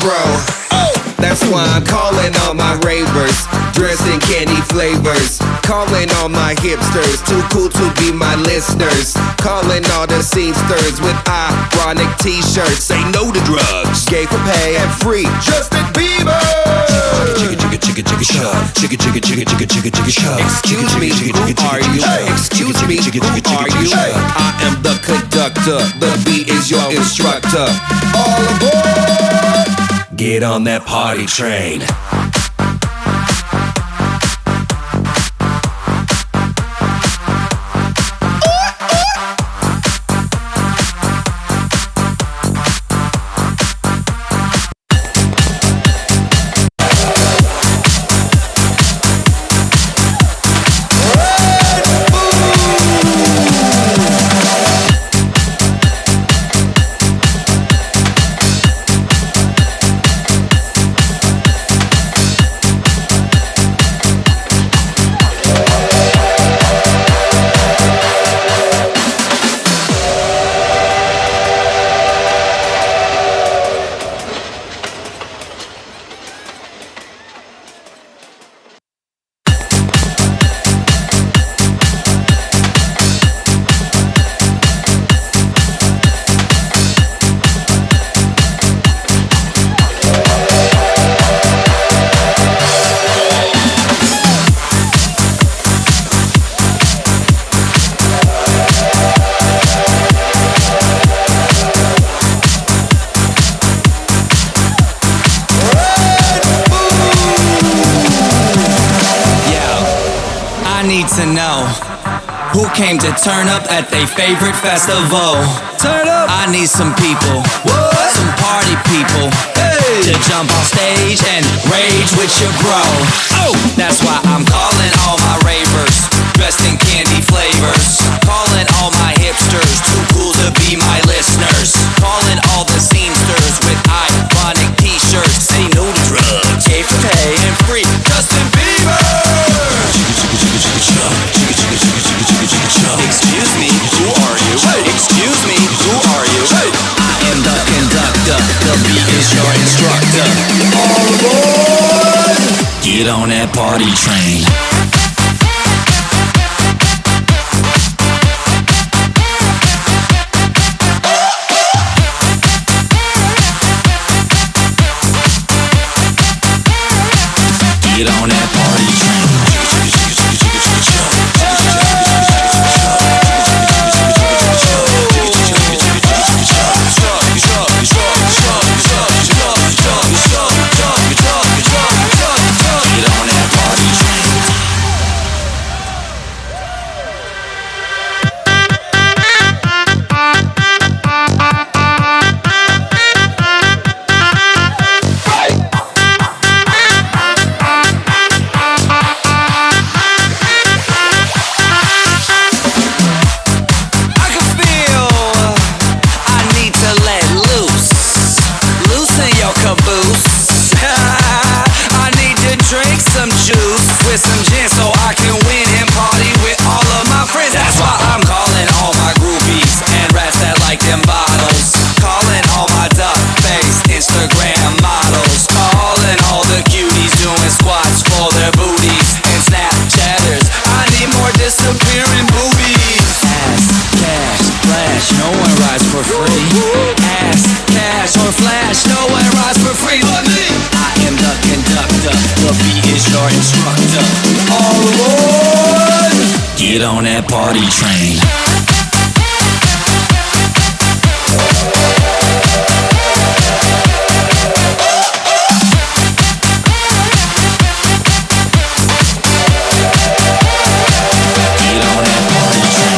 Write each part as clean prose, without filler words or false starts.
grow. That's why I'm calling all my ravers, dressed in candy flavors. Calling all my hipsters, too cool to be my listeners. Calling all the scenesters with ironic t-shirts. Say no to drugs, gay for pay and free. Justin Bieber. Excuse me, who are you? Excuse me, who are you? I am the conductor, the beat is your instructor. All aboard! Get on that party train. To know who came to turn up at their favorite festival. Turn up. I need some people, what? Some party people, hey, to jump on stage and rage with your bro. Oh, that's why I'm calling all my ravers, dressed in candy flavors. Calling all my hipsters, too cool to be my listeners. Calling all the scenesters with ironic t-shirts. Say no to drugs, gay for pay and free. Justin Bieber. Excuse me, who are you? Excuse me, who are you? I am the conductor, the beat is your instructor. All aboard! Get on that party train. Get on that party train. Some gin so I can win and party with all of my friends. That's why I'm calling all my groupies and rats that like them bottles. Calling all my duck-faced Instagram models. Calling all the cuties doing squats for their booties and Snapchatters. I need more disappearing boobies. Ass, cash, flash, no one rides for free. Ass, cash, or flash, no one rides for free but me. I am the conductor, the beat is your instructor. All aboard! Get on that party train. Get on that party train.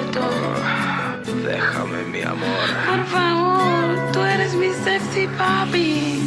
despierto. Déjame, mi amor. Por favor, tú eres mi sexy papi.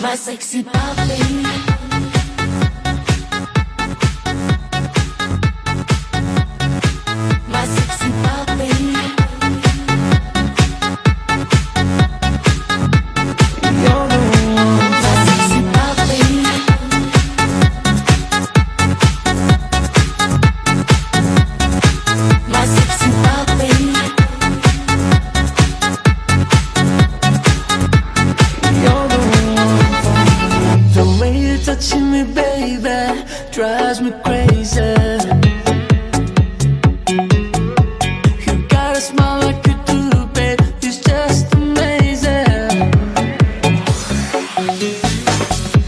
My sexy puppy. My sexy puppy. You're the one. My sexy puppy. My sexy puppy. You're the one. The way you're touching me, baby, drives me crazy. You got a smile like you do, babe, it's just amazing.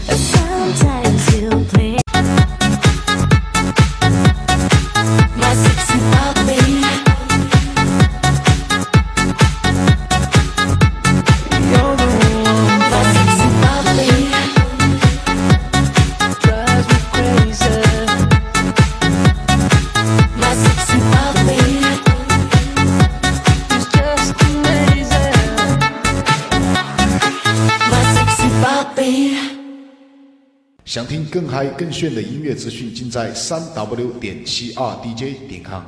And sometimes you play my sexy puppy. You're the one. My sexy puppy drives me crazy. My sexy puppy is just amazing. My sexy puppy. 想听更嗨更炫的音乐资讯，尽在3w.72dj.com。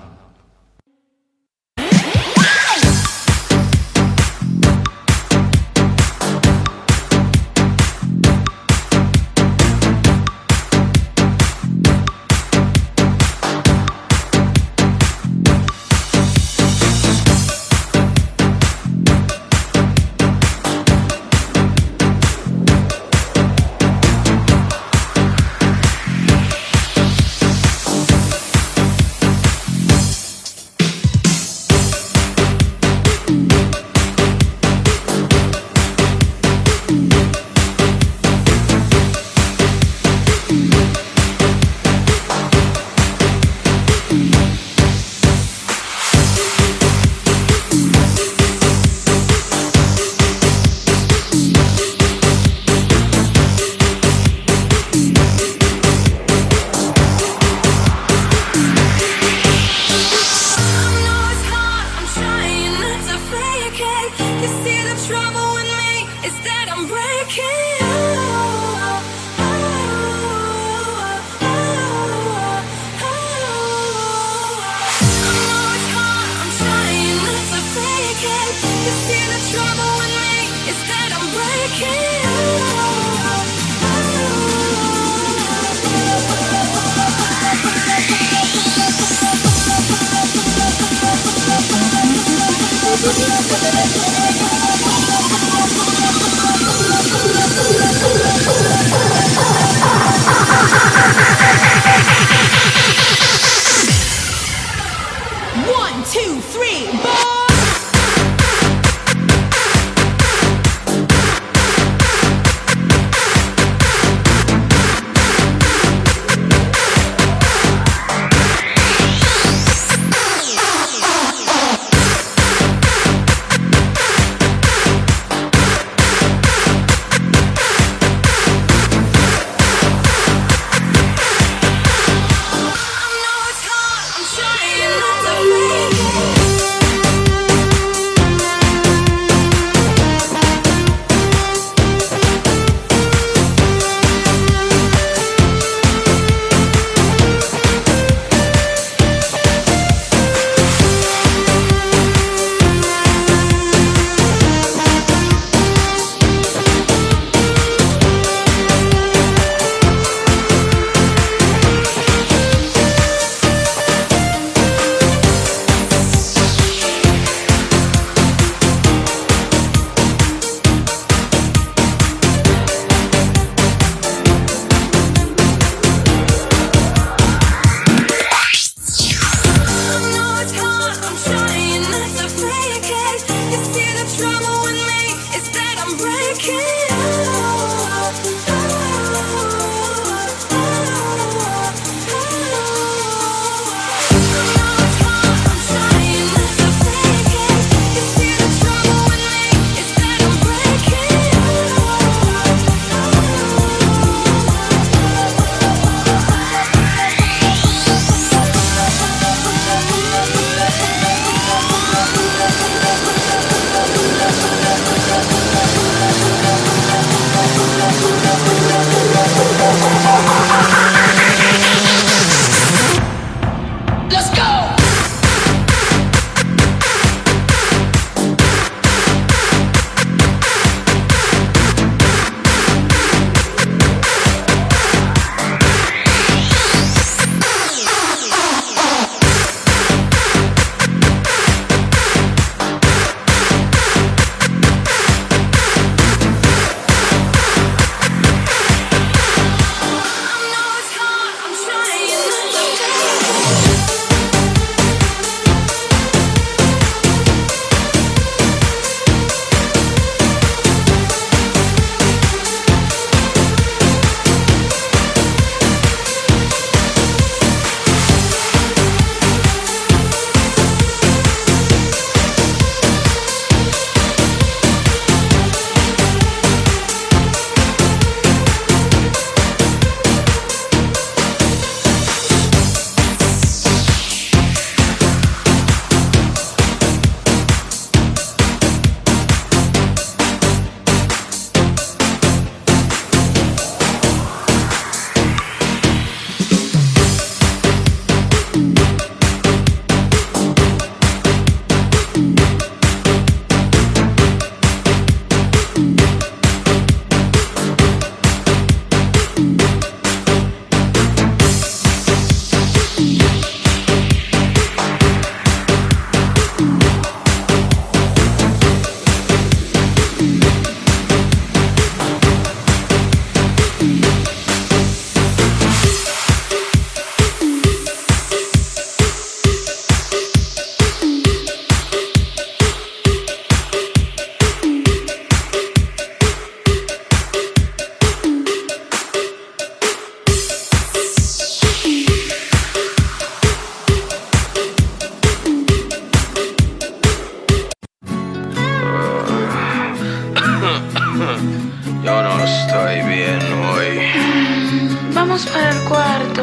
Vamos para el cuarto.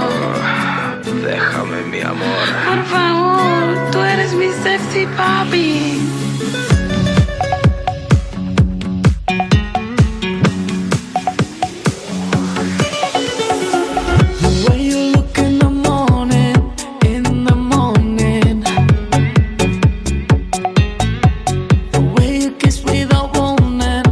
Déjame, mi amor. Por favor, tú eres mi sexy papi. The way you look in the morning, the way you kiss without warning,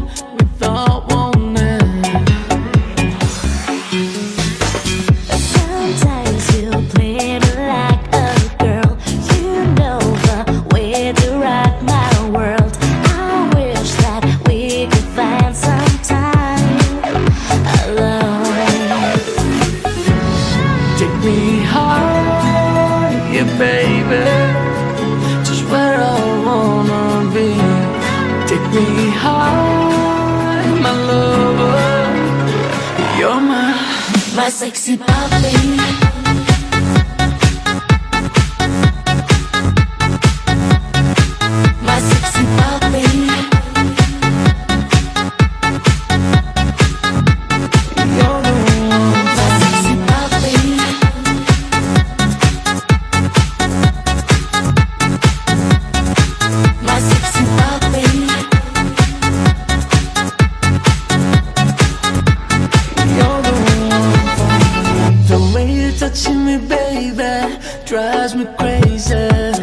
Sometimes you play me like a girl. You know the way to rock my world. I wish that we could find some time alone. Take me high, yeah, baby, just where I wanna be. Take me high, my lover, you're my sexy puppy. My sexy puppy. you're the one. My sexy puppy. My sexy puppy. You're the one. The way you're touching me, baby, drives me crazy.